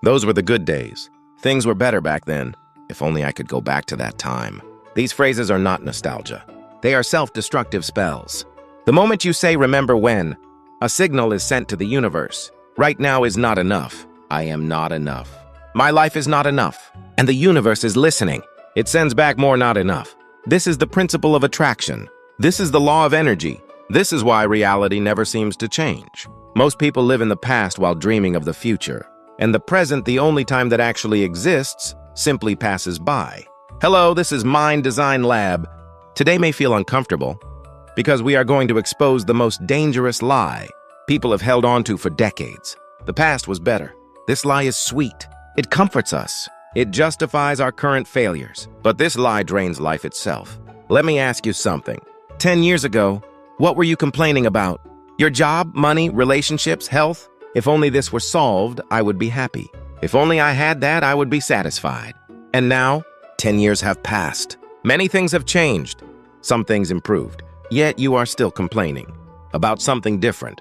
Those were the good days. Things were better back then. If only I could go back to that time. These phrases are not nostalgia. They are self-destructive spells. The moment you say remember when, a signal is sent to the universe. Right now is not enough. I am not enough. My life is not enough. And the universe is listening. It sends back more not enough. This is the principle of attraction. This is the law of energy. This is why reality never seems to change. Most people live in the past while dreaming of the future. And the present, the only time that actually exists, simply passes by. Hello, this is Mind Design Lab. Today may feel uncomfortable because we are going to expose the most dangerous lie people have held on to for decades. The past was better. This lie is sweet. It comforts us. It justifies our current failures. But this lie drains life itself. Let me ask you something. 10 years ago, what were you complaining about? Your job, money, relationships, health? If only this were solved, I would be happy. If only I had that, I would be satisfied. And now, 10 years have passed. Many things have changed. Some things improved. Yet you are still complaining about something different,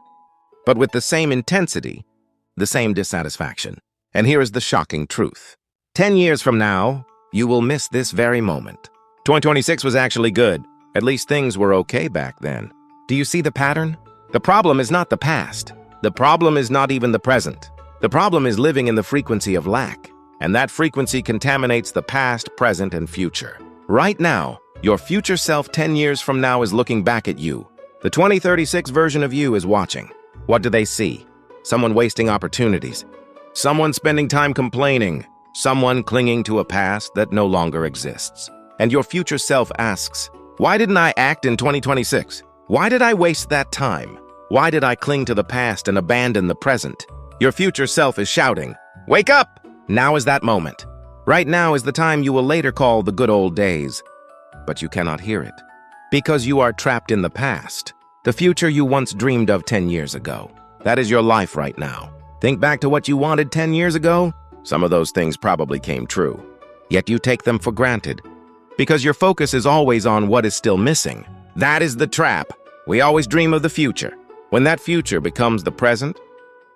but with the same intensity, the same dissatisfaction. And here is the shocking truth. 10 years from now, you will miss this very moment. 2026 was actually good. At least things were okay back then. Do you see the pattern? The problem is not the past. The problem is not even the present. The problem is living in the frequency of lack. And that frequency contaminates the past, present, and future. Right now, your future self 10 years from now is looking back at you. The 2036 version of you is watching. What do they see? Someone wasting opportunities. Someone spending time complaining. Someone clinging to a past that no longer exists. And your future self asks, why didn't I act in 2026? Why did I waste that time? Why did I cling to the past and abandon the present? Your future self is shouting, wake up! Now is that moment. Right now is the time you will later call the good old days. But you cannot hear it. Because you are trapped in the past. The future you once dreamed of 10 years ago. That is your life right now. Think back to what you wanted 10 years ago. Some of those things probably came true. Yet you take them for granted. Because your focus is always on what is still missing. That is the trap. We always dream of the future. When that future becomes the present,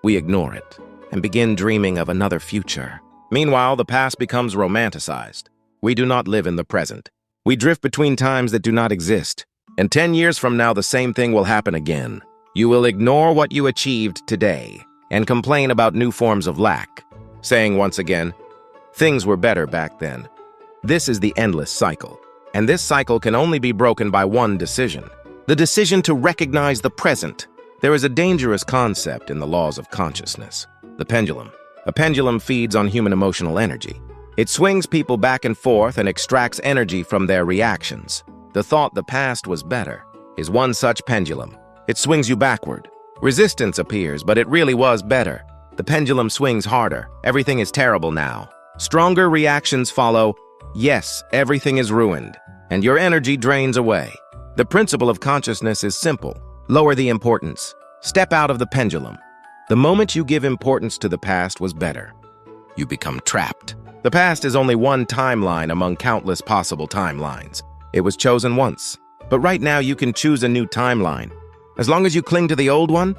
we ignore it and begin dreaming of another future. Meanwhile, the past becomes romanticized. We do not live in the present. We drift between times that do not exist. And 10 years from now, the same thing will happen again. You will ignore what you achieved today and complain about new forms of lack, saying once again, things were better back then. This is the endless cycle. And this cycle can only be broken by one decision. The decision to recognize the present. There is a dangerous concept in the laws of consciousness. The pendulum. A pendulum feeds on human emotional energy. It swings people back and forth and extracts energy from their reactions. The thought the past was better is one such pendulum. It swings you backward. Resistance appears, but it really was better. The pendulum swings harder. Everything is terrible now. Stronger reactions follow. Yes, everything is ruined, and your energy drains away. The principle of consciousness is simple. Lower the importance. Step out of the pendulum. The moment you give importance to the past was better. You become trapped. The past is only one timeline among countless possible timelines. It was chosen once. But right now you can choose a new timeline. As long as you cling to the old one,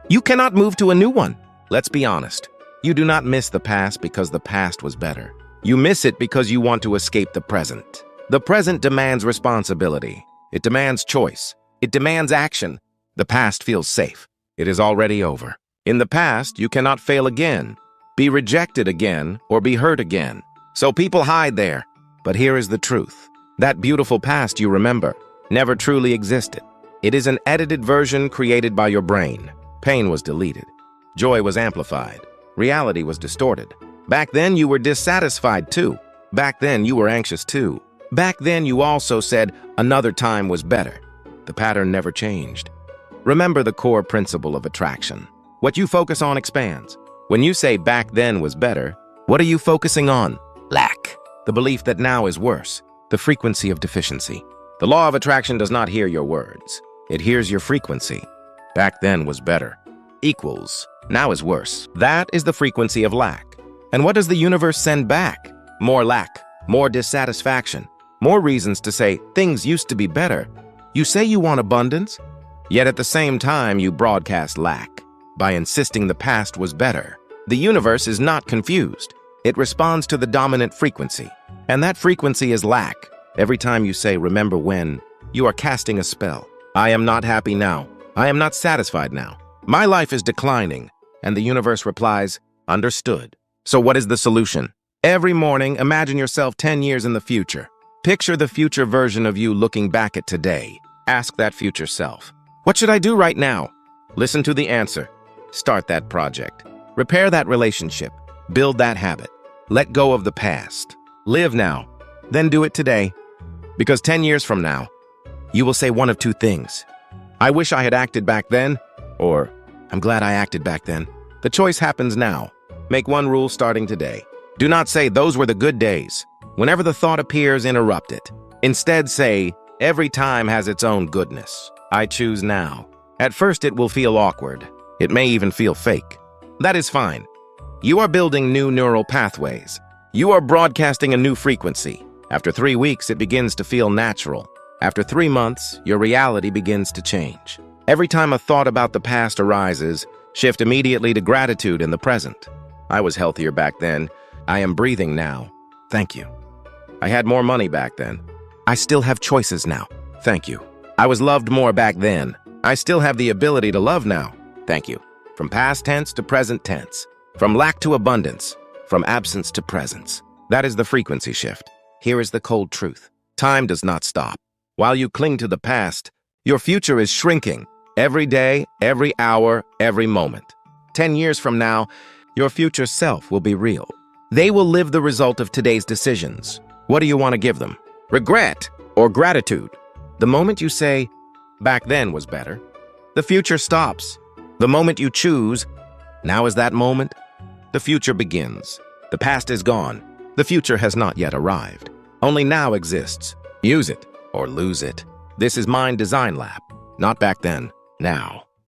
you cannot move to a new one. Let's be honest. You do not miss the past because the past was better. You miss it because you want to escape the present. The present demands responsibility. It demands choice. It demands action. The past feels safe. It is already over. In the past, you cannot fail again, be rejected again, or be hurt again. So people hide there. But here is the truth. That beautiful past you remember never truly existed. It is an edited version created by your brain. Pain was deleted. Joy was amplified. Reality was distorted. Back then, you were dissatisfied too. Back then, you were anxious too. Back then, you also said another time was better. The pattern never changed. Remember the core principle of attraction. What you focus on expands. When you say back then was better, what are you focusing on? Lack. The belief that now is worse. The frequency of deficiency. The law of attraction does not hear your words. It hears your frequency. Back then was better. Equals now is worse. That is the frequency of lack. And what does the universe send back? More lack, more dissatisfaction, more reasons to say things used to be better. You say you want abundance, yet at the same time you broadcast lack by insisting the past was better. The universe is not confused. It responds to the dominant frequency. And that frequency is lack. Every time you say, remember when, you are casting a spell. I am not happy now. I am not satisfied now. My life is declining. And the universe replies, understood. So what is the solution? Every morning, imagine yourself 10 years in the future. Picture the future version of you looking back at today. Ask that future self, what should I do right now? Listen to the answer. Start that project. Repair that relationship. Build that habit. Let go of the past. Live now. Then do it today. Because 10 years from now, you will say one of two things. I wish I had acted back then, or I'm glad I acted back then. The choice happens now. Make one rule starting today. Do not say those were the good days. Whenever the thought appears, interrupt it. Instead say, every time has its own goodness. I choose now. At first it will feel awkward. It may even feel fake. That is fine. You are building new neural pathways. You are broadcasting a new frequency. After 3 weeks, it begins to feel natural. After 3 months, your reality begins to change. Every time a thought about the past arises, shift immediately to gratitude in the present. I was healthier back then. I am breathing now. Thank you. I had more money back then. I still have choices now. Thank you. I was loved more back then. I still have the ability to love now. Thank you. From past tense to present tense. From lack to abundance. From absence to presence. That is the frequency shift. Here is the cold truth. Time does not stop. While you cling to the past, your future is shrinking. Every day, every hour, every moment. 10 years from now, your future self will be real. They will live the result of today's decisions. What do you want to give them? Regret or gratitude? The moment you say, back then was better, the future stops. The moment you choose, now is that moment, the future begins. The past is gone. The future has not yet arrived. Only now exists. Use it or lose it. This is Mind Design Lab. Not back then, now.